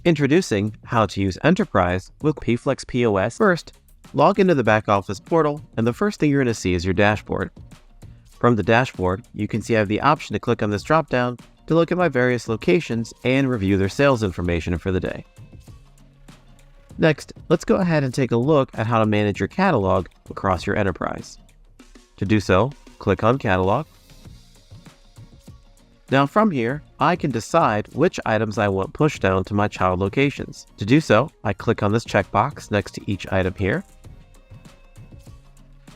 Introducing how to use Enterprise with Payflex POS. First, log into the back office portal, and the first thing you're going to see is your dashboard. From the dashboard, you can see I have the option to click on this dropdown to look at my various locations and review their sales information for the day. Next, let's go ahead and take a look at how to manage your catalog across your enterprise. To do so, click on Catalog. Now from here, I can decide which items I want pushed down to my child locations. To do so, I click on this checkbox next to each item here.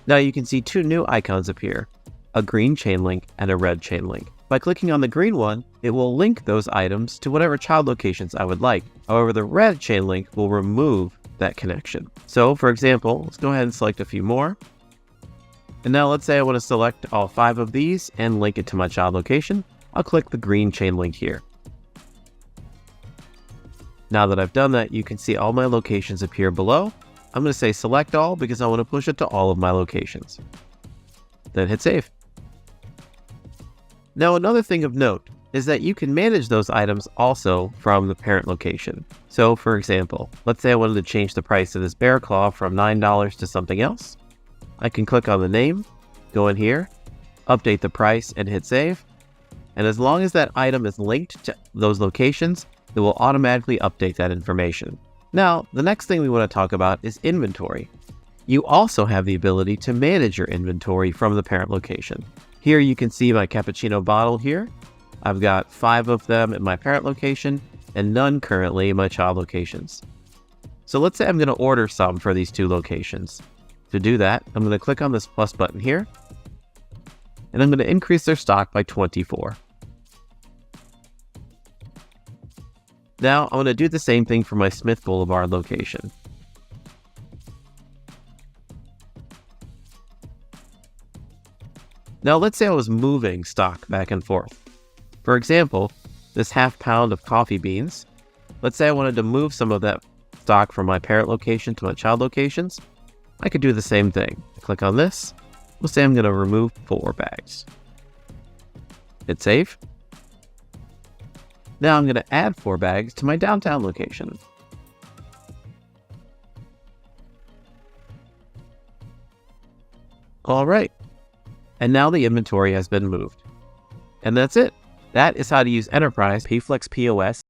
Now you can see two new icons appear, a green chain link and a red chain link. By clicking on the green one, it will link those items to whatever child locations I would like. However, the red chain link will remove that connection. So for example, let's go ahead and select a few more. And now let's say I want to select all 5 of these and link it to my child location. I'll click the green chain link here. Now that I've done that, you can see all my locations appear below. I'm going to say select all because I want to push it to all of my locations. Then hit save. Now another thing of note is that you can manage those items also from the parent location. So for example, let's say I wanted to change the price of this bear claw from $9 to something else. I can click on the name, go in here, update the price and hit save. And as long as that item is linked to those locations, it will automatically update that information. Now, the next thing we want to talk about is inventory. You also have the ability to manage your inventory from the parent location. Here you can see my cappuccino bottle here. I've got 5 of them in my parent location and none currently in my child locations. So let's say I'm going to order some for these 2 locations. To do that, I'm going to click on this plus button here, and I'm going to increase their stock by 24. Now I'm going to do the same thing for my Smith Boulevard location. Now let's say I was moving stock back and forth. For example, this half pound of coffee beans. Let's say I wanted to move some of that stock from my parent location to my child locations. I could do the same thing. Click on this. We'll say I'm going to remove 4 bags. Hit save. Now I'm going to add 4 bags to my downtown location. All right. And now the inventory has been moved. And that's it. That is how to use Enterprise Payflex POS